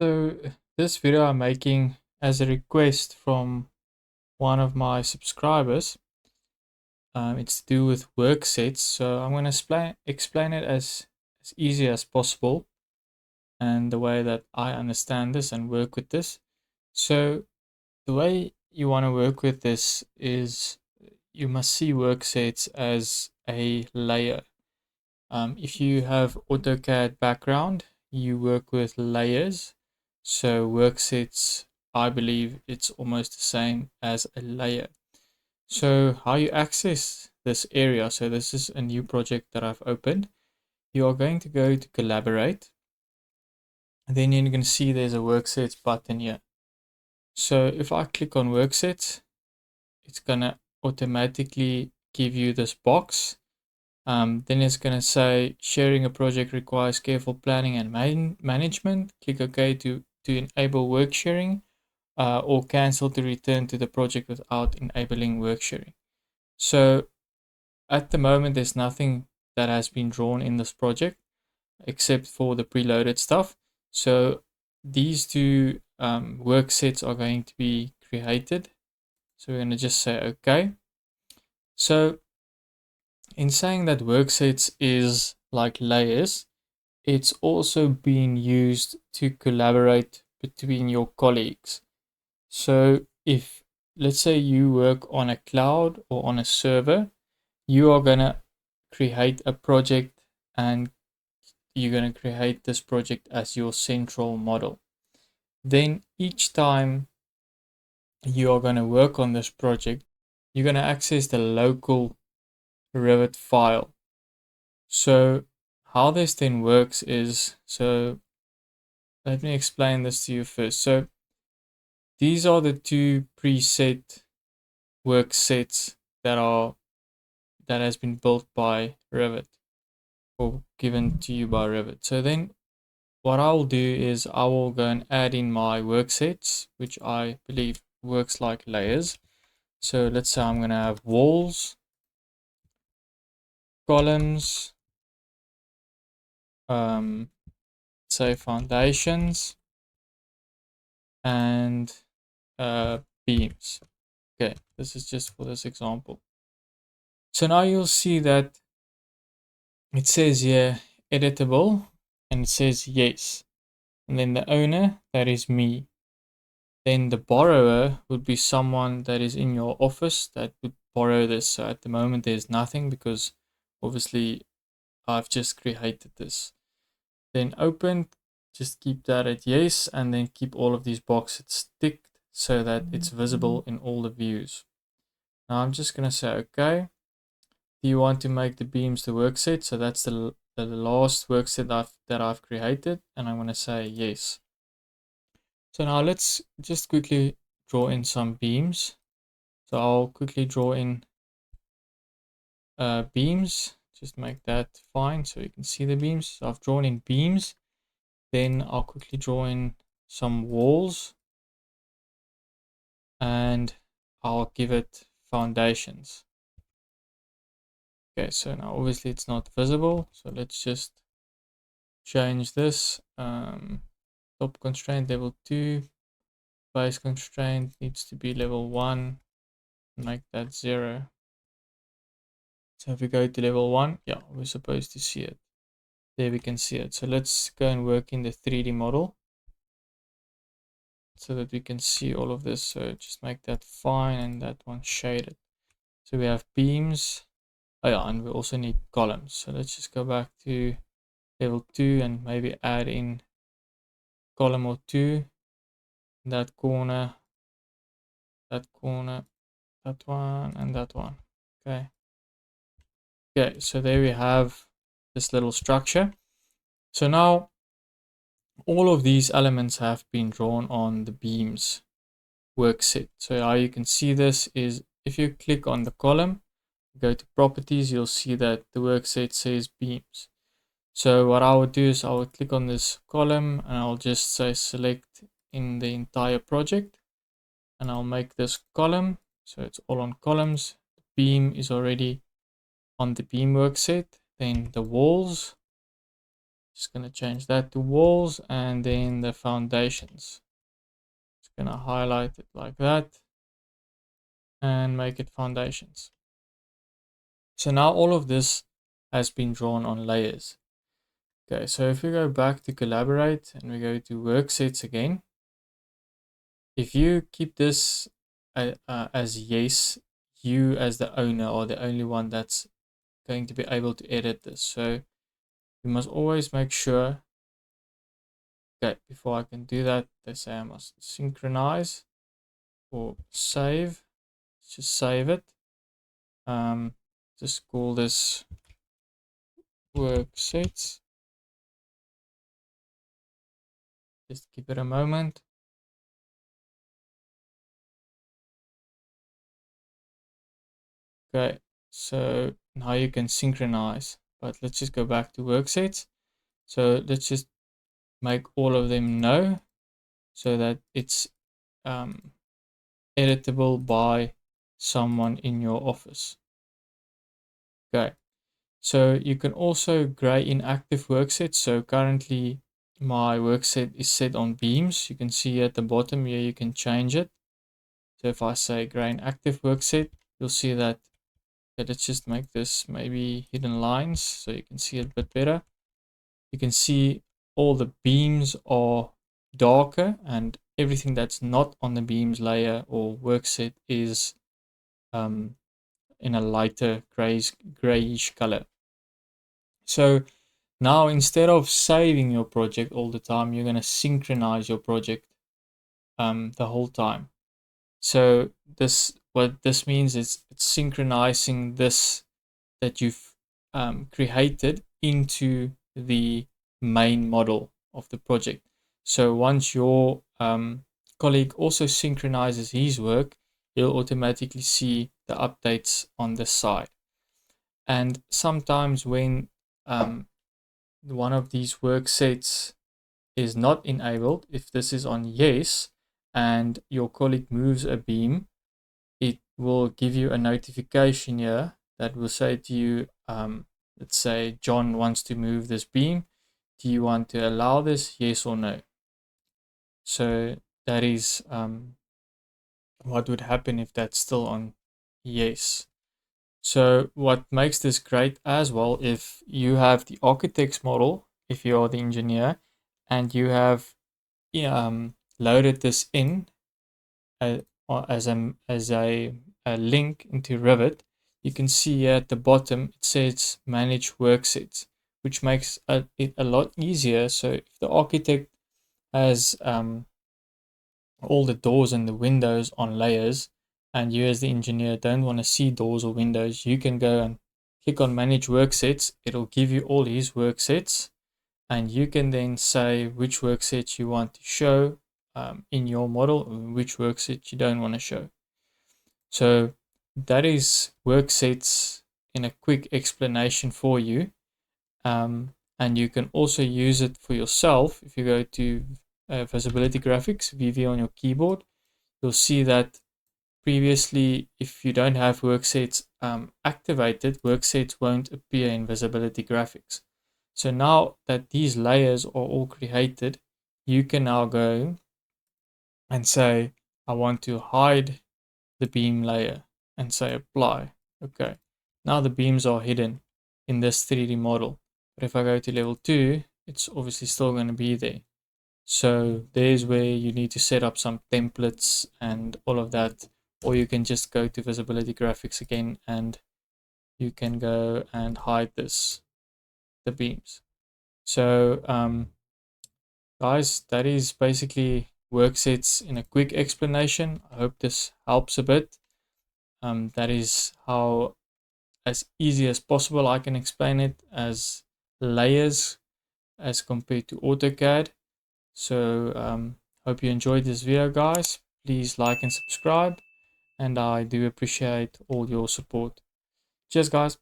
So this video I'm making as a request from one of my subscribers. It's to do with work sets, so I'm going to explain it as easy as possible and the way that I understand this and work with this. So the way you want to work with this is you must see work sets as a layer. If you have AutoCAD background, you work with layers. So worksets, I believe it's almost the same as a layer. So how you access this area, so this is a new project that I've opened. You are going to go to collaborate. And then you're going to see there's a worksets button here. So if I click on worksets, it's going to automatically give you this box. Then it's going to say sharing a project requires careful planning and management. Click OK to enable work sharing, or cancel to return to the project without enabling work sharing. So at the moment, there's nothing that has been drawn in this project except for the preloaded stuff. So these two work sets are going to be created. So we're going to just say OK. So in saying that worksets is like layers, it's also being used to collaborate between your colleagues. So if, let's say, you work on a cloud or on a server, you are going to create a project and you're going to create this project as your central model. Then each time you are going to work on this project, you're going to access the local Revit file. So how this then works is, so let me explain this to you first. So these are the two preset work sets that has been built by Revit or given to you by Revit. So then what I'll do is I will go and add in my work sets, which I believe works like layers. So let's say I'm going to have walls, columns, say foundations, and beams. Okay, this is just for this example. So now you'll see that it says here editable and it says yes. And then the owner, that is me. Then the borrower would be someone that is in your office that would borrow this. So at the moment there's nothing because obviously I've just created this. Then open, just keep that at yes, and then keep all of these boxes ticked so that it's visible in all the views. Now I'm just going to say okay. Do you want to make the beams the work set? So that's the last work set that I've created, and I'm going to say yes. So now let's just quickly draw in some beams. So I'll quickly draw in beams, just make that fine so you can see the beams. So I've drawn in beams. Then I'll quickly draw in some walls and I'll give it foundations. Okay, so now obviously it's not visible, so let's just change this. Top constraint level 2, base constraint needs to be level 1, make that 0. So if we go to level 1, yeah, we're supposed to see it. There we can see it. So let's go and work in the 3D model so that we can see all of this. So just make that fine and that one shaded. So we have beams. Oh yeah, and we also need columns. So let's just go back to level 2 and maybe add in column or 2. That corner, that corner, that one, and that one. Okay. Okay, so there we have this little structure. So now all of these elements have been drawn on the beams work set. So how you can see this is if you click on the column, go to properties, you'll see that the work set says beams. So what I would do is I would click on this column and I'll just say select in the entire project and I'll make this column. So it's all on columns. The beam is already on the beam work set. Then the walls, Just going to change that to walls, and then the foundations. Just going to highlight it like that and make it foundations. So now all of this has been drawn on layers. Okay, so if we go back to collaborate and we go to Worksets again, if you keep this as yes, you as the owner are the only one that's going to be able to edit this. So you must always make sure, okay, before I can do that, they say I must synchronize or save. Let's just save it. Just call this Worksets. Just give it a moment. Okay, so now you can synchronize, but let's just go back to Worksets. So let's just make all of them no, so that it's editable by someone in your office. Okay, so you can also gray inactive worksets. So currently my workset is set on beams. You can see at the bottom here, you can change it. So if I say gray inactive workset, you'll see that. Okay, let's just make this maybe hidden lines so you can see it a bit better. You can see all the beams are darker, and everything that's not on the beams layer or workset is in a lighter grayish color. So now instead of saving your project all the time, you're going to synchronize your project the whole time. So what this means is it's synchronizing this that you've created into the main model of the project. So once your colleague also synchronizes his work, you'll automatically see the updates on the side. And sometimes when one of these work sets is not enabled, if this is on yes and your colleague moves a beam, it will give you a notification here that will say to you, let's say John wants to move this beam. Do you want to allow this, yes or no? So that is what would happen if that's still on yes. So what makes this great as well, if you have the architect's model, if you are the engineer, and you have loaded this in as a link into Revit, you can see here at the bottom it says manage worksets, which makes it a lot easier. So if the architect has all the doors and the windows on layers, and you as the engineer don't want to see doors or windows, you can go and click on manage worksets. It'll give you all his worksets, and you can then say which worksets you want to show in your model, which worksets you don't want to show. So that is worksets in a quick explanation for you. And you can also use it for yourself. If you go to visibility graphics, VV on your keyboard, you'll see that previously, if you don't have worksets activated, worksets won't appear in visibility graphics. So now that these layers are all created, you can now go and say, I want to hide the beam layer, and say apply. Okay, now the beams are hidden in this 3D model. But if I go to level 2, it's obviously still going to be there. So there's where you need to set up some templates and all of that, or you can just go to visibility graphics again and you can go and hide the beams. So guys, that is basically worksets in a quick explanation. I hope this helps a bit. That is how, as easy as possible, I can explain it as layers as compared to AutoCAD. So hope you enjoyed this video, guys. Please like and subscribe, and I do appreciate all your support. Cheers, guys.